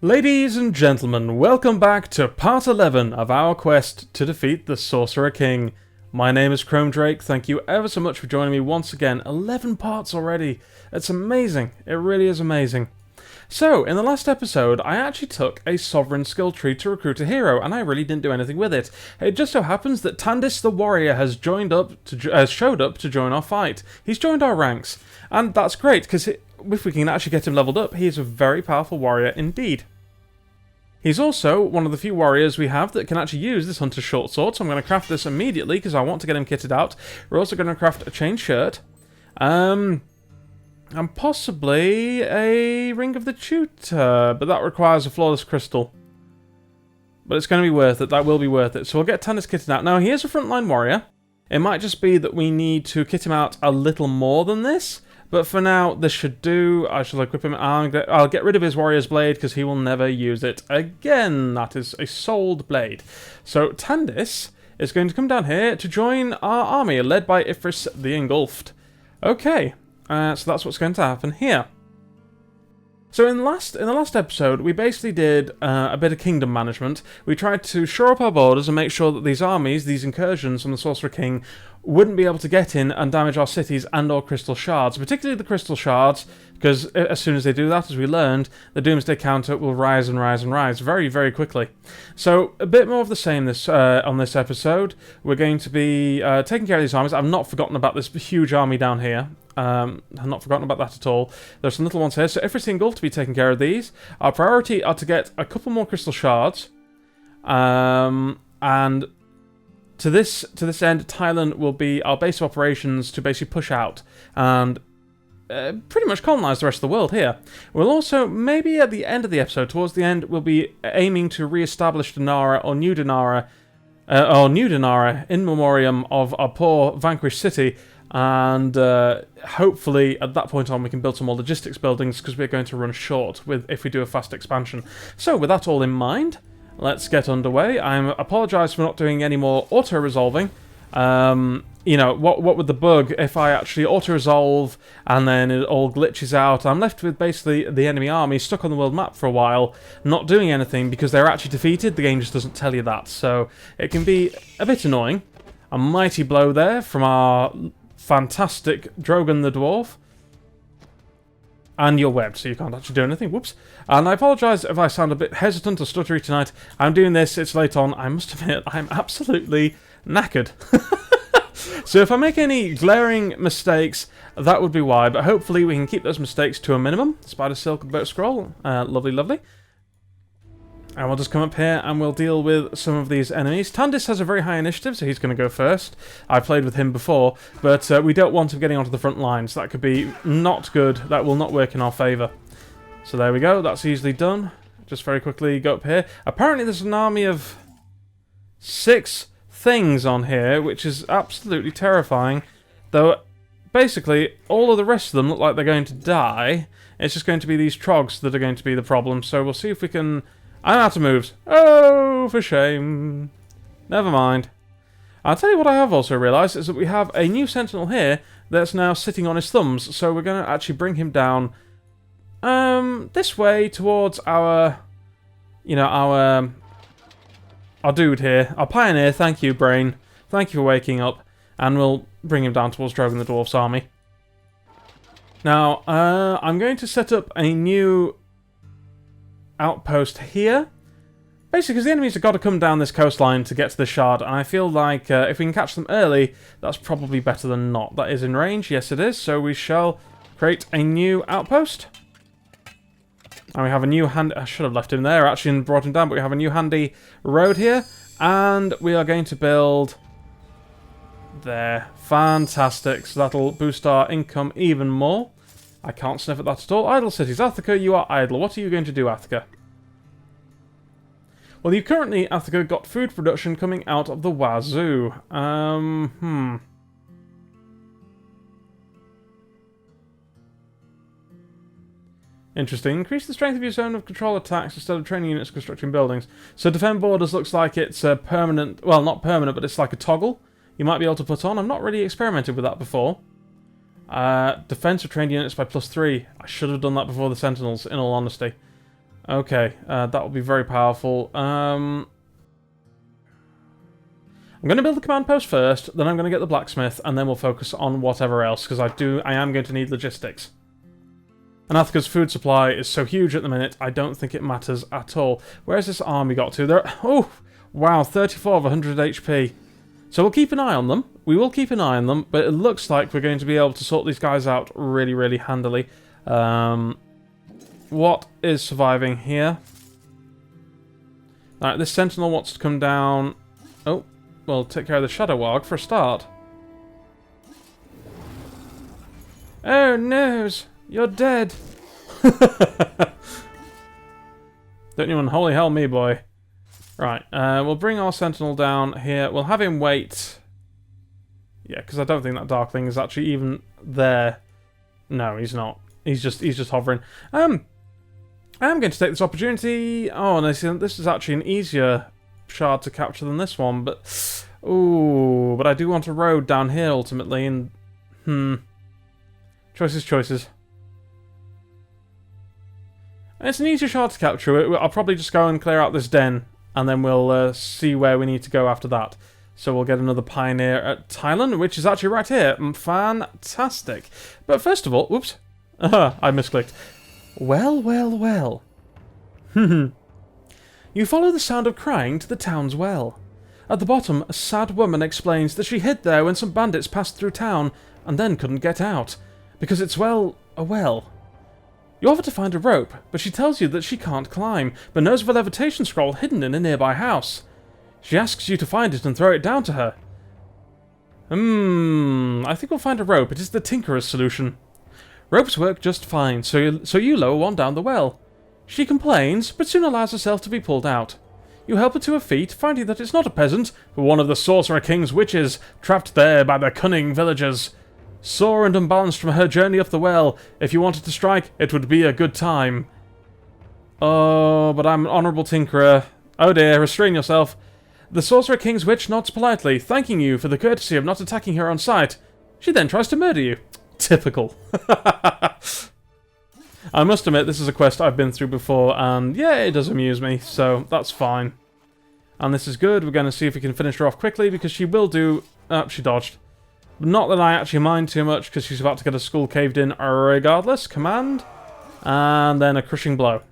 Ladies and gentlemen, welcome back to part 11 of our quest to defeat the Sorcerer King. My name is ChromeDrake, thank you ever so much for joining me once again. 11 parts already. It's amazing, it really is amazing. So, in the last episode, I actually took a sovereign skill tree to recruit a hero, and I really didn't do anything with it. It just so happens that Tandis the warrior has showed up to join our fight. He's joined our ranks, and that's great, because if we can actually get him leveled up, he is a very powerful warrior indeed. He's also one of the few warriors we have that can actually use this Hunter's Short Sword, so I'm going to craft this immediately because I want to get him kitted out. We're also going to craft a chain shirt, and possibly a Ring of the Tutor, but that requires a flawless crystal. But it's going to be worth it, that will be worth it. So we'll get Tandis kitted out. Now, he is a frontline warrior. It might just be that we need to kit him out a little more than this. But for now, this should do. I shall equip him. I'll get rid of his Warrior's Blade because he will never use it again. That is a souled blade. So Tandis is going to come down here to join our army, led by Ifris the Engulfed. Okay, so that's what's going to happen here. So in the last episode, we basically did a bit of kingdom management. We tried to shore up our borders and make sure that these armies, these incursions from the Sorcerer King, wouldn't be able to get in and damage our cities and or crystal shards, particularly the crystal shards, because as soon as they do that, as we learned, the doomsday counter will rise and rise and rise very, very quickly. So a bit more of the same on this episode. We're going to be taking care of these armies. I've not forgotten about this huge army down here. I've not forgotten about that at all. There's some little ones here, so every single to be taking care of these. Our priority are to get a couple more crystal shards, and to this end, Thailand will be our base of operations to basically push out and pretty much colonize the rest of the world here. We'll also, maybe at the end of the episode, towards the end, we'll be aiming to re-establish Dinara or New Dinara, in memoriam of our poor vanquished city. And hopefully at that point on we can build some more logistics buildings because we're going to run short if we do a fast expansion. So with that all in mind, let's get underway. I apologise for not doing any more auto-resolving. You know, what would the bug if I actually auto-resolve and then it all glitches out? I'm left with basically the enemy army stuck on the world map for a while, not doing anything because they're actually defeated. The game just doesn't tell you that, so it can be a bit annoying. A mighty blow there from our fantastic Drogon the Dwarf. And you're webbed, so you can't actually do anything. Whoops. And I apologise if I sound a bit hesitant or stuttery tonight. I'm doing this, it's late on. I must admit, I'm absolutely knackered. So if I make any glaring mistakes, that would be why. But hopefully we can keep those mistakes to a minimum. Spider Silk Boat Scroll. Lovely, lovely. And we'll just come up here and we'll deal with some of these enemies. Tandis has a very high initiative, so he's going to go first. I've played with him before, but we don't want him getting onto the front lines. That could be not good. That will not work in our favour. So there we go. That's easily done. Just very quickly go up here. Apparently there's an army of 6 things on here, which is absolutely terrifying. Though, basically, all of the rest of them look like they're going to die. It's just going to be these trogs that are going to be the problem. So we'll see if we can... I'm out of moves. Oh, for shame. Never mind. I'll tell you what I have also realised is that we have a new sentinel here that's now sitting on his thumbs. So we're going to actually bring him down this way towards our, you know, our dude here. Our pioneer, thank you, Brain. Thank you for waking up. And we'll bring him down towards Drogon the Dwarf's army. Now, I'm going to set up a new outpost here. Basically, because the enemies have got to come down this coastline to get to the shard, and I feel like if we can catch them early, that's probably better than not. That is in range, yes it is, so we shall create a new outpost. And we have a new hand... I should have left him there, actually, and brought him down, but we have a new handy road here, and we are going to build... There. Fantastic. So that'll boost our income even more. I can't sniff at that at all. Idle cities. Athika, you are idle. What are you going to do, Athika? Well, you've currently, Athika, got food production coming out of the wazoo. Interesting. Increase the strength of your zone of control attacks instead of training units constructing buildings. So defend borders looks like it's a permanent... Well, not permanent, but it's like a toggle you might be able to put on. I've not really experimented with that before. Defense of trained units by +3. I should have done that before the Sentinels, in all honesty. Okay, that will be very powerful. I'm going to build the command post first, then I'm going to get the blacksmith, and then we'll focus on whatever else, because I am going to need logistics. And Athica's food supply is so huge at the minute, I don't think it matters at all. Where's this army got to? Oh, wow, 34 of 100 HP. So we'll keep an eye on them. We will keep an eye on them, but it looks like we're going to be able to sort these guys out really, really handily. What is surviving here? Alright, this sentinel wants to come down. Oh, well, take care of the Shadow Warg for a start. Oh, noes! You're dead! Don't you unholy hell me, boy. Right, we'll bring our sentinel down here. We'll have him wait. Yeah, because I don't think that Darkling is actually even there. No, he's not. He's just hovering. I am going to take this opportunity. Oh, no, see, this is actually an easier shard to capture than this one, but ooh, but I do want a road down here ultimately, and choices. It's an easier shard to capture. I'll probably just go and clear out this den, and then we'll see where we need to go after that. So we'll get another pioneer at Thailand, which is actually right here. Fantastic. But first of all, whoops, I misclicked. Well. You follow the sound of crying to the town's well. At the bottom, a sad woman explains that she hid there when some bandits passed through town and then couldn't get out, because it's, well, a well. You offer to find a rope, but she tells you that she can't climb, but knows of a levitation scroll hidden in a nearby house. She asks you to find it and throw it down to her. I think we'll find a rope. It is the Tinkerer's solution. Ropes work just fine, so you lower one down the well. She complains, but soon allows herself to be pulled out. You help her to her feet, finding that it's not a peasant, but one of the Sorcerer King's witches, trapped there by the cunning villagers. Sore and unbalanced from her journey up the well, if you wanted to strike, it would be a good time. Oh, but I'm an honourable tinkerer. Oh dear, restrain yourself. The Sorcerer King's witch nods politely, thanking you for the courtesy of not attacking her on sight. She then tries to murder you. Typical. I must admit, this is a quest I've been through before, and yeah, it does amuse me, so that's fine. And this is good. We're going to see if we can finish her off quickly, because she will do... she dodged. Not that I actually mind too much, because she's about to get a skull caved in regardless. Command. And then a crushing blow.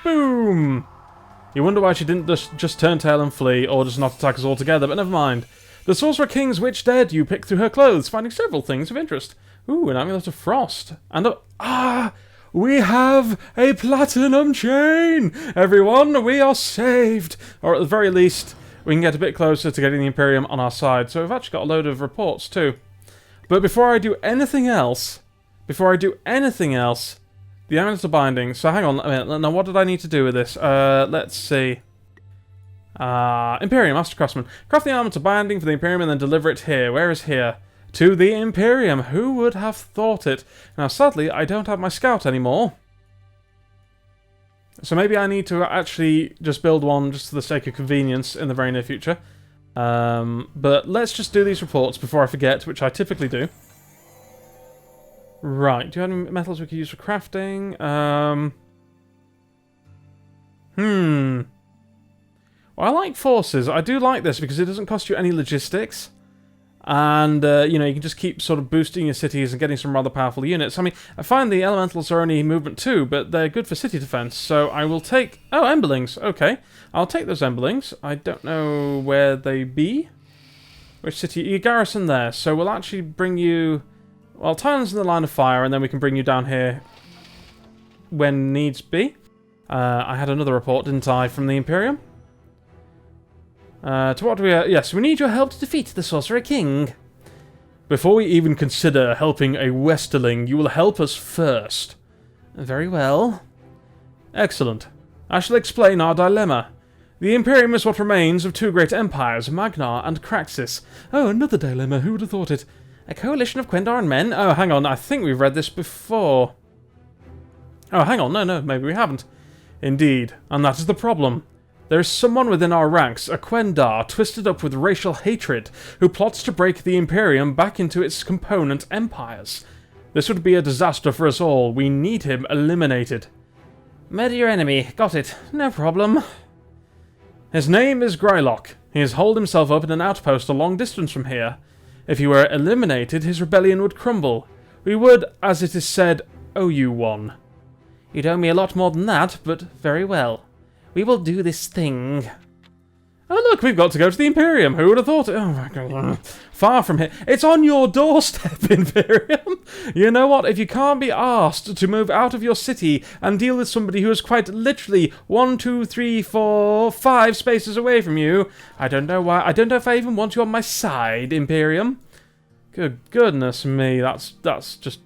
Boom! You wonder why she didn't just turn tail and flee, or just not attack us altogether, but never mind. The Sorcerer King's witch dead, you pick through her clothes, finding several things of interest. Ooh, an amulet of frost. And we have a platinum chain! Everyone, we are saved! Or at the very least, we can get a bit closer to getting the Imperium on our side. So we've actually got a load of reports too. But before I do anything else, the amulet of binding. So hang on a minute. Now what did I need to do with this? Let's see. Imperium, Master Craftsman. Craft the amulet of binding for the Imperium and then deliver it here. Where is here? To the Imperium. Who would have thought it? Now sadly, I don't have my scout anymore. So maybe I need to actually just build one just for the sake of convenience in the very near future. But let's just do these reports before I forget, which I typically do. Right, do you have any metals we could use for crafting? Well, I like forces. I do like this because it doesn't cost you any logistics. And, you know, you can just keep sort of boosting your cities and getting some rather powerful units. I mean, I find the elementals are only movement 2, but they're good for city defense. So I will take... Oh, Emberlings. Okay. I'll take those Emberlings. I don't know where they be. Which city? You garrison there. So we'll actually bring you... Well, Thailand's in the line of fire, and then we can bring you down here when needs be. I had another report, didn't I, from the Imperium? To what do we... yes, we need your help to defeat the Sorcerer King. Before we even consider helping a Westerling, you will help us first. Very well. Excellent. I shall explain our dilemma. The Imperium is what remains of two great empires, Magnar and Kraxis. Oh, another dilemma, who would have thought it? A coalition of Quendaran men? Oh, hang on, I think we've read this before. Oh, hang on, no, maybe we haven't. Indeed, and that is the problem. There is someone within our ranks, a Quendar, twisted up with racial hatred, who plots to break the Imperium back into its component empires. This would be a disaster for us all. We need him eliminated. Murder your enemy. Got it. No problem. His name is Grylock. He has holed himself up in an outpost a long distance from here. If he were eliminated, his rebellion would crumble. We would, as it is said, owe you one. You'd owe me a lot more than that, but very well. We will do this thing. Oh look, we've got to go to the Imperium. Who would have thought it? Oh my god. Far from here. It's on your doorstep, Imperium. You know what? If you can't be asked to move out of your city and deal with somebody who is quite literally 1, 2, 3, 4, 5 spaces away from you, I don't know why. I don't know if I even want you on my side, Imperium. Good goodness me. That's just...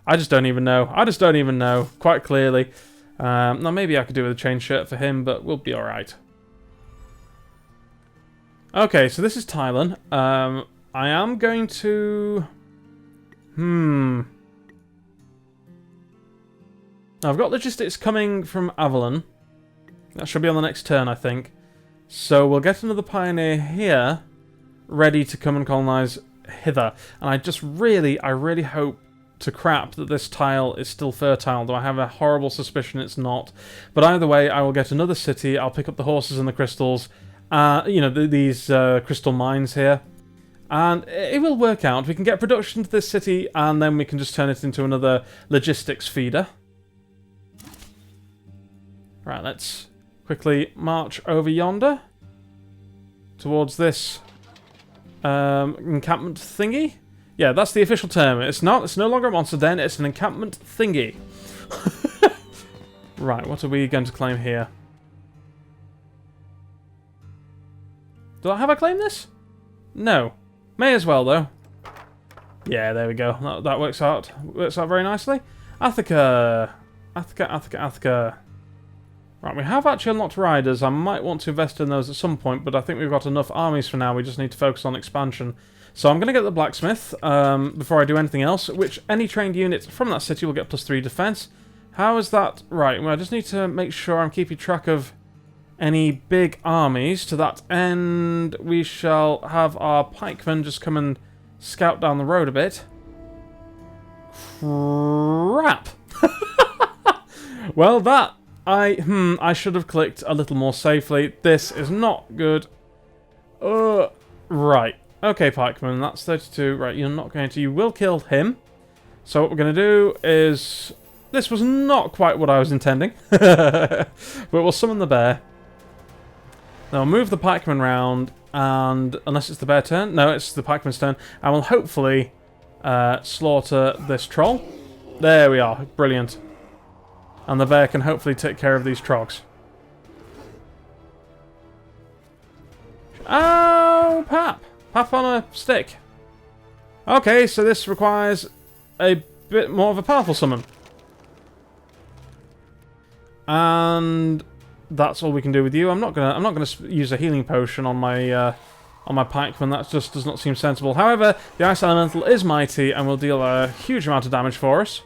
I just don't even know. I just don't even know, quite clearly. Now, maybe I could do with a chain shirt for him, but we'll be alright. Okay, so this is Thailand. I am going to... I've got logistics coming from Avalon. That should be on the next turn, I think. So we'll get another pioneer here, ready to come and colonize hither. And I really hope to crap that this tile is still fertile, though I have a horrible suspicion it's not. But either way, I will get another city, I'll pick up the horses and the crystals, you know, these crystal mines here, and it will work out. We can get production to this city, and then we can just turn it into another logistics feeder. Right, let's quickly march over yonder, towards this encampment thingy. Yeah, that's the official term. It's not. It's no longer a monster den. It's an encampment thingy. Right, what are we going to claim here? Have I claimed this? No. May as well, though. Yeah, there we go. That works out. Works out very nicely. Attica. Attica. Right, we have actually unlocked riders. I might want to invest in those at some point, but I think we've got enough armies for now. We just need to focus on expansion. So I'm going to get the blacksmith before I do anything else, which any trained unit from that city will get +3 defense. How is that? Right, well, I just need to make sure I'm keeping track of any big armies. To that end, we shall have our pikemen just come and scout down the road a bit. Crap! Well, that... I should have clicked a little more safely. This is not good. Right. Okay, pikeman, that's 32. Right, you're not going to... You will kill him. So what we're going to do is... This was not quite what I was intending. But we'll summon the bear. Now we'll move the pikeman round, and... Unless it's the bear turn? No, it's the pikeman's turn. And we'll hopefully slaughter this troll. There we are. Brilliant. And the bear can hopefully take care of these trogs. Oh, Pap! Pap on a stick. Okay, so this requires a bit more of a powerful summon. And that's all we can do with you. I'm not gonna use a healing potion on my pikeman. That just does not seem sensible. However, the ice elemental is mighty and will deal a huge amount of damage for us.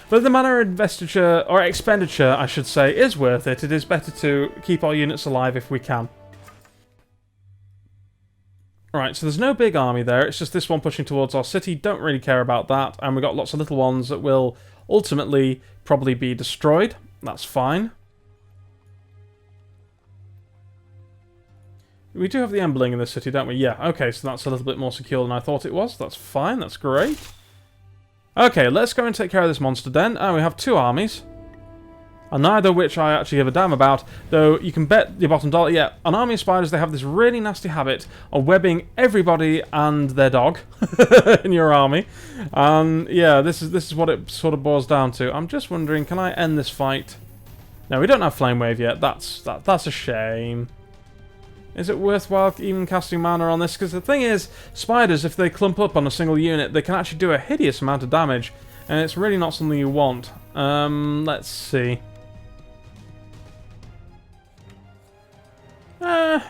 But the mana investiture, or expenditure, I should say, is worth it. It is better to keep our units alive if we can. Right, so there's no big army there. It's just this one pushing towards our city. Don't really care about that. And we've got lots of little ones that will ultimately probably be destroyed. That's fine. We do have the Emberling in this city, don't we? Yeah, okay, so that's a little bit more secure than I thought it was. That's fine, that's great. Okay, let's go and take care of this monster den. Oh, we have 2 armies. And neither of which I actually give a damn about. Though, you can bet your bottom dollar, yeah, an army of spiders, they have this really nasty habit of webbing everybody and their dog in your army. And, yeah, this is what it sort of boils down to. I'm just wondering, can I end this fight? No, we don't have Flame Wave yet. That's a shame. Is it worthwhile even casting mana on this? Because the thing is, spiders, if they clump up on a single unit, they can actually do a hideous amount of damage. And it's really not something you want. Let's see. I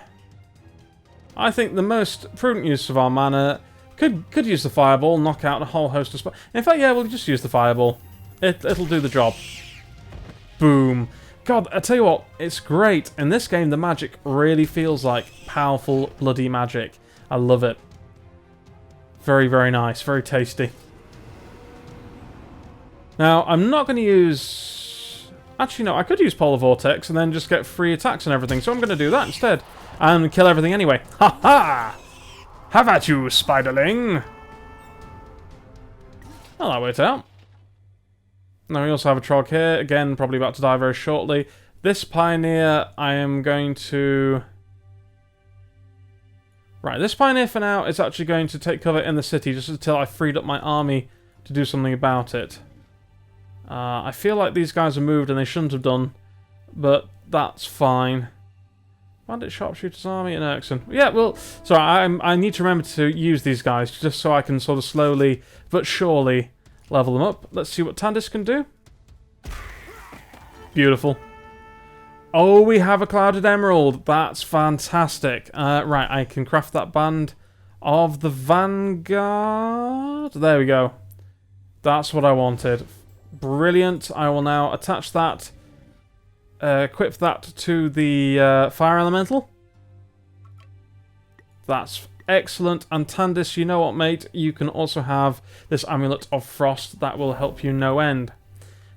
think the most prudent use of our mana could use the fireball, knock out a whole host of spiders. In fact, yeah, we'll just use the fireball. It'll do the job. Boom. God, I tell you what, it's great. In this game, the magic really feels like powerful, bloody magic. I love it. Very, very nice. Very tasty. Now, I'm not going to use... Actually, no, I could use Polar Vortex and then just get free attacks and everything, so I'm going to do that instead. And kill everything anyway. Ha ha! Have at you, Spiderling! Well, that worked out. Now, we also have a Trog here. Again, probably about to die very shortly. This Pioneer, I am going to... Right, this Pioneer for now is actually going to take cover in the city just until I freed up my army to do something about it. I feel like these guys are moved and they shouldn't have done, but that's fine. Bandit Sharpshooter's army in Erikson. Yeah, well, sorry, I need to remember to use these guys just so I can sort of slowly but surely level them up. Let's see what Tandis can do. Beautiful. Oh, we have a Clouded Emerald. That's fantastic. Right, I can craft that Band of the Vanguard. There we go. That's what I wanted. Brilliant. I will now attach that, equip that to the Fire Elemental. That's excellent. And Tandis, you know what, mate? You can also have this Amulet of Frost. That will help you no end.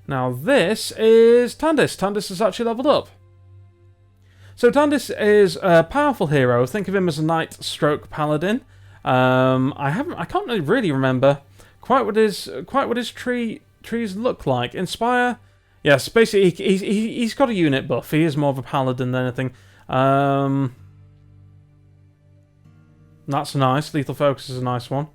Now, this is Tandis. Tandis is actually leveled up. So Tandis is a powerful hero. Think of him as a knight stroke paladin. I can't really remember quite what his trees look like. Inspire, yes, basically he's got a unit buff. He is more of a paladin than anything. That's nice. Lethal Focus is a nice one.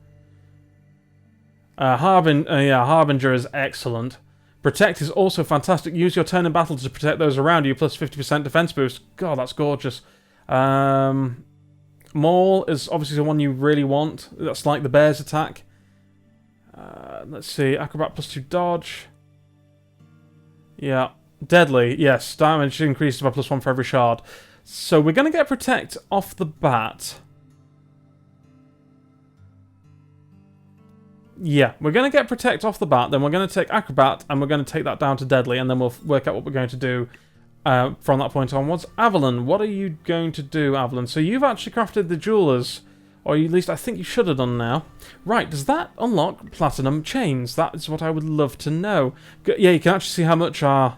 Harbinger is excellent. Protect is also fantastic. Use your turn in battle to protect those around you, plus 50% defense boost. God, that's gorgeous. Maul is obviously the one you really want. That's like the bear's attack. Let's see. Acrobat plus 2 dodge. Yeah. Deadly, yes. Damage increases by plus 1 for every shard. So we're going to get Protect off the bat. Yeah, we're going to get Protect off the bat, then we're going to take Acrobat, and we're going to take that down to Deadly, and then we'll work out what we're going to do from that point onwards. Avalon, what are you going to do, Avalon? So you've actually crafted the Jewelers, or at least I think you should have done now. Right, does that unlock Platinum Chains? That is what I would love to know. Yeah, you can actually see how much our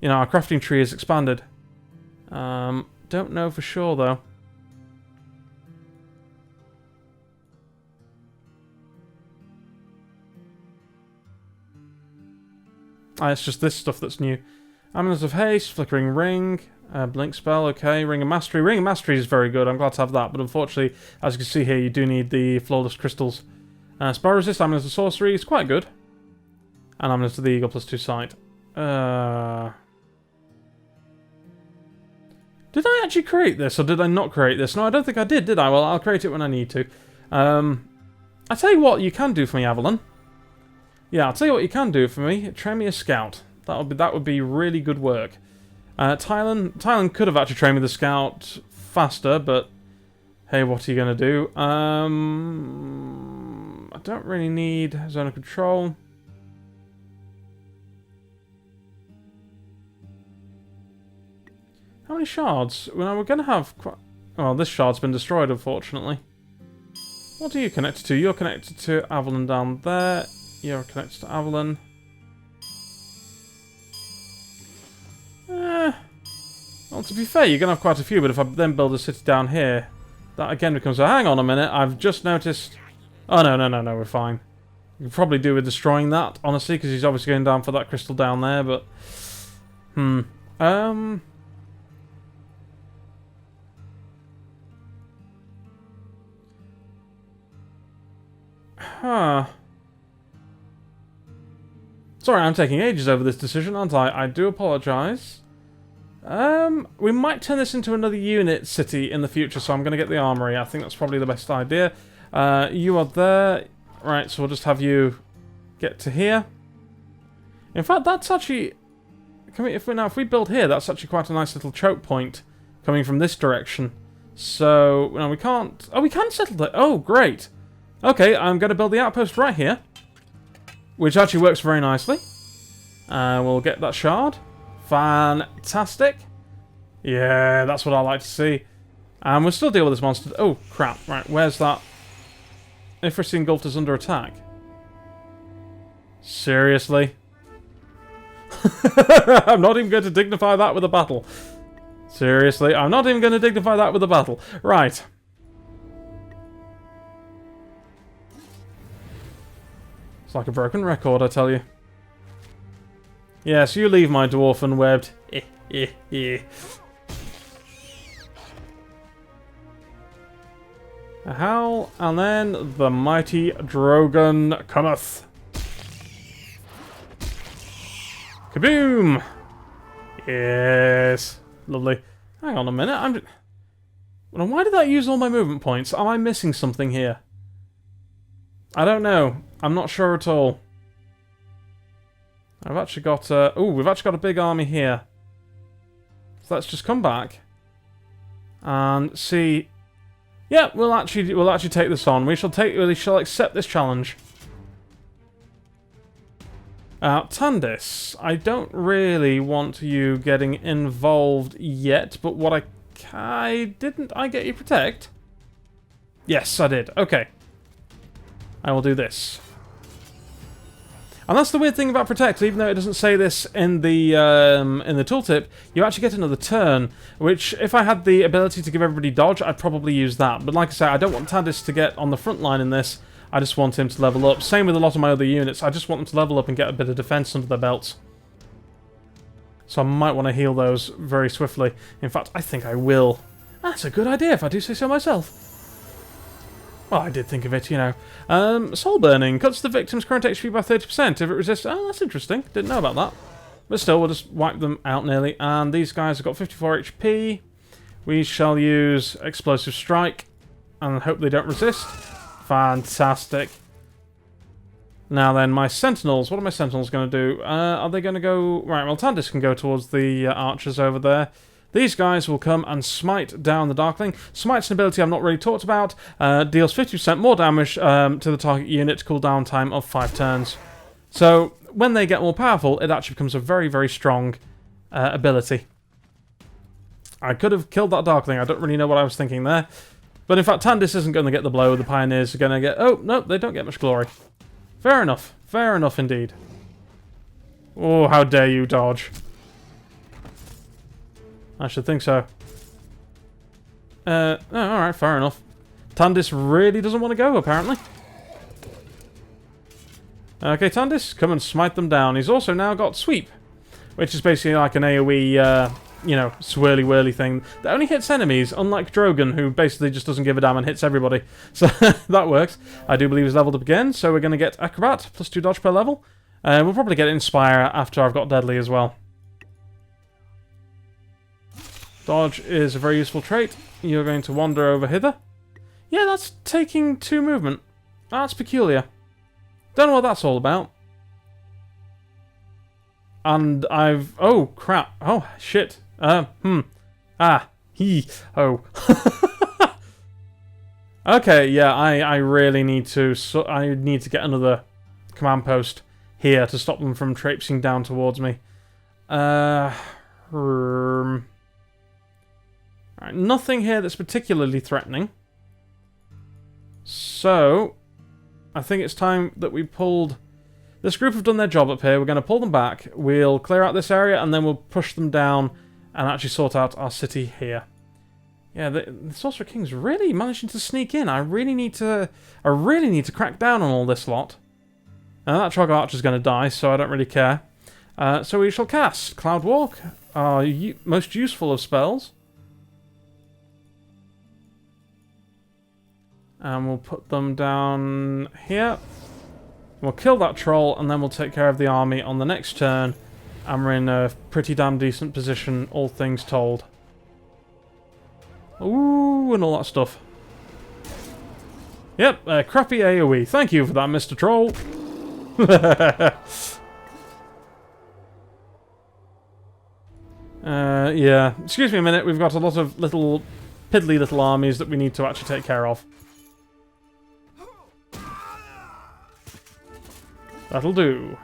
crafting tree is expanded. Don't know for sure, though. It's just this stuff that's new. Amulet of Haste, Flickering Ring, Blink Spell, okay, Ring of Mastery. Ring of Mastery is very good, I'm glad to have that, but unfortunately, as you can see here, you do need the Flawless Crystals. Spell Resist, Amulet of Sorcery is quite good. And Amulet of the Eagle plus 2 Sight. Did I actually create this, or did I not create this? No, I don't think I did I? Well, I'll create it when I need to. I tell you what you can do for me, Avalon. Yeah, I'll tell you what you can do for me. Train me a scout. That would be really good work. Tylan could have actually trained me the scout faster, but hey, what are you going to do? I don't really need zone of control. How many shards? Well, we're going to have quite... Oh, this shard's been destroyed, unfortunately. What are you connected to? You're connected to Avalon down there. You're connected to Avalon. Well, to be fair, you're going to have quite a few, but if I then build a city down here, that again becomes... Oh, hang on a minute, I've just noticed... Oh, no, we're fine. You could probably do with destroying that, honestly, because he's obviously going down for that crystal down there, but... Sorry, I'm taking ages over this decision, aren't I? I do apologise. We might turn this into another unit city in the future, so I'm going to get the armory. I think that's probably the best idea. You are there. Right, so we'll just have you get to here. In fact, that's actually... If we build here, that's actually quite a nice little choke point coming from this direction. So, no, we can't... Oh, we can settle it. Oh, great. Okay, I'm going to build the outpost right here, which actually works very nicely. We'll get that shard. Fantastic. Yeah, that's what I like to see. And we'll still deal with this monster. Oh, crap. Right, where's that? Ifrit engulfed is under attack. Seriously? I'm not even going to dignify that with a battle. Seriously, I'm not even going to dignify that with a battle. Right. It's like a broken record, I tell you. Yes, you leave my dwarf unwebbed. A howl, and then the mighty Drogon cometh. Kaboom! Yes. Lovely. Hang on a minute, why did that use all my movement points? Am I missing something here? I don't know. I'm not sure at all. I've actually got we've actually got a big army here. So let's just come back and see. Yeah, we'll actually take this on. We shall accept this challenge. Tandis, I don't really want you getting involved yet, but didn't I get you protect? Yes, I did. Okay. I will do this. And that's the weird thing about protect, even though it doesn't say this in the tooltip, you actually get another turn, which if I had the ability to give everybody dodge, I'd probably use that. But like I say, I don't want Tandis to get on the front line in this. I just want him to level up. Same with a lot of my other units. I just want them to level up and get a bit of defense under their belts. So I might want to heal those very swiftly. In fact, I think I will. That's a good idea if I do say so myself. Well, I did think of it, you know. Soul Burning cuts the victim's current HP by 30% if it resists. Oh, that's interesting. Didn't know about that. But still, we'll just wipe them out nearly. And these guys have got 54 HP. We shall use Explosive Strike and hope they don't resist. Fantastic. Now then, my Sentinels. What are my Sentinels going to do? Are they going to go... Right, well, Tandis can go towards the archers over there. These guys will come and smite down the Darkling. Smite's an ability I've not really talked about. Deals 50% more damage to the target unit, cooldown time of 5 turns. So, when they get more powerful, it actually becomes a very, very strong ability. I could have killed that Darkling. I don't really know what I was thinking there. But in fact, Tandis isn't going to get the blow. The Pioneers are going to get... Oh, no, they don't get much glory. Fair enough. Fair enough indeed. Oh, how dare you dodge. I should think so. Oh, alright, fair enough. Tandis really doesn't want to go, apparently. Okay, Tandis, come and smite them down. He's also now got Sweep, which is basically like an AoE, you know, swirly-whirly thing that only hits enemies, unlike Drogon, who basically just doesn't give a damn and hits everybody. So, that works. I do believe he's leveled up again, so we're going to get Acrobat, plus 2 dodge per level. We'll probably get Inspire after I've got Deadly as well. Dodge is a very useful trait. You're going to wander over hither. Yeah, that's taking 2 movement. That's peculiar. Don't know what that's all about. And I've... Oh, crap. Oh, shit. Ah. He. Oh. Okay, yeah, I really need to... I need to get another command post here to stop them from traipsing down towards me. Right, nothing here that's particularly threatening. So, I think it's time that we pulled... This group have done their job up here. We're going to pull them back. We'll clear out this area, and then we'll push them down and actually sort out our city here. Yeah, the Sorcerer King's really managing to sneak in. I really need to crack down on all this lot. Now, that Trog Archer's going to die, so I don't really care. So we shall cast Cloud Walk, our most useful of spells. And we'll put them down here. We'll kill that troll, and then we'll take care of the army on the next turn. And we're in a pretty damn decent position, all things told. Ooh, and all that stuff. Yep, crappy AoE. Thank you for that, Mr. Troll. Yeah. Excuse me a minute, we've got a lot of little, piddly little armies that we need to actually take care of. That'll do.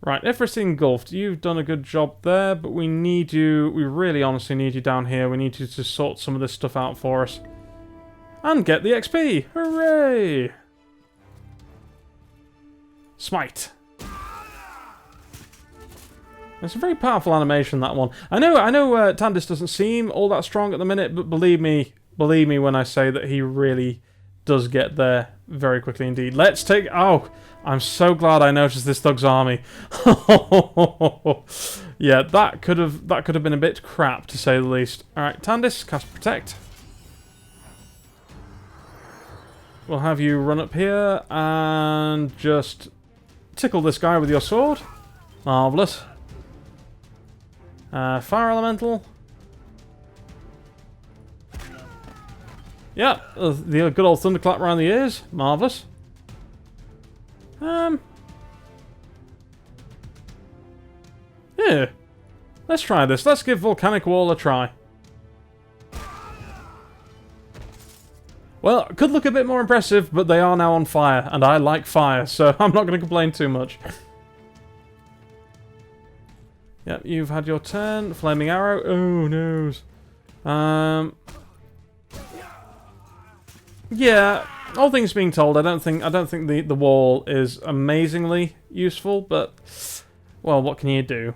Right, Ifrit Engulfed, you've done a good job there, but we need you, we really honestly need you down here. We need you to sort some of this stuff out for us. And get the XP! Hooray! Smite. It's a very powerful animation, that one. I know Tandis doesn't seem all that strong at the minute, but believe me when I say that he really does get there very quickly indeed. Let's take... Oh, I'm so glad I noticed this thug's army. Yeah, that could have been a bit crap, to say the least. Alright, Tandis, cast Protect. We'll have you run up here and just tickle this guy with your sword. Marvellous. Fire Elemental. Yeah, the good old thunderclap around the ears. Marvellous. Yeah. Let's try this. Let's give Volcanic Wall a try. Well, it could look a bit more impressive, but they are now on fire, and I like fire, so I'm not going to complain too much. Yep, you've had your turn. Flaming Arrow. Oh, noes. Yeah, all things being told, I don't think the wall is amazingly useful, but well, what can you do?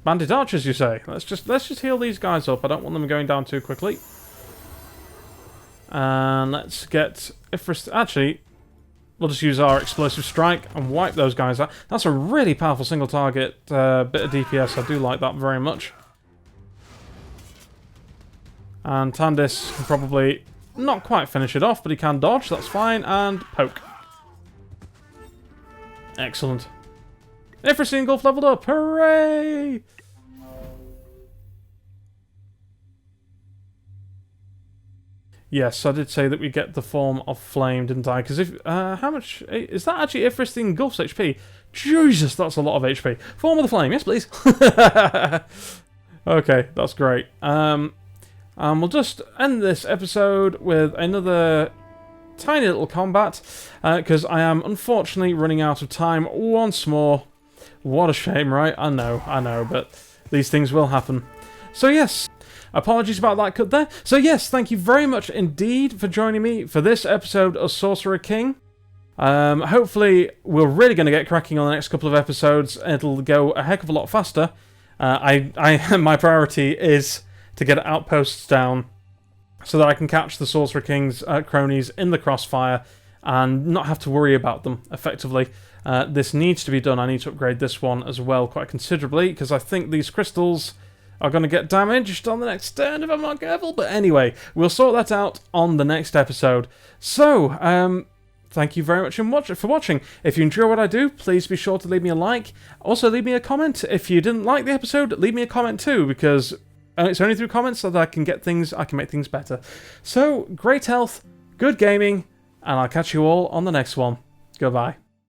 Bandit archers, you say? Let's just heal these guys up. I don't want them going down too quickly. And let's get actually, we'll just use our explosive strike and wipe those guys out. That's a really powerful single target bit of DPS. I do like that very much. And Tandis can probably not quite finish it off, but he can dodge. That's fine. And poke. Excellent. Ifracine Gulf leveled up. Hooray! Yes, I did say that we get the form of flame, didn't I? Because if how much is that actually? Ifracine Gulf's HP. Jesus, that's a lot of HP. Form of the flame, yes, please. Okay, that's great. We'll just end this episode with another tiny little combat because I am unfortunately running out of time once more. What a shame, right? I know, but these things will happen. So yes. Apologies about that cut there. So yes, thank you very much indeed for joining me for this episode of Sorcerer King. Hopefully, we're really going to get cracking on the next couple of episodes. It'll go a heck of a lot faster. My priority is to get outposts down so that I can catch the Sorcerer King's cronies in the crossfire and not have to worry about them, effectively. This needs to be done. I need to upgrade this one as well quite considerably because I think these crystals are going to get damaged on the next turn if I'm not careful. But anyway, we'll sort that out on the next episode. So, thank you very much for watching. If you enjoy what I do, please be sure to leave me a like. Also, leave me a comment. If you didn't like the episode, leave me a comment too, because it's only through comments that I can make things better. So, great health, good gaming, and I'll catch you all on the next one. Goodbye.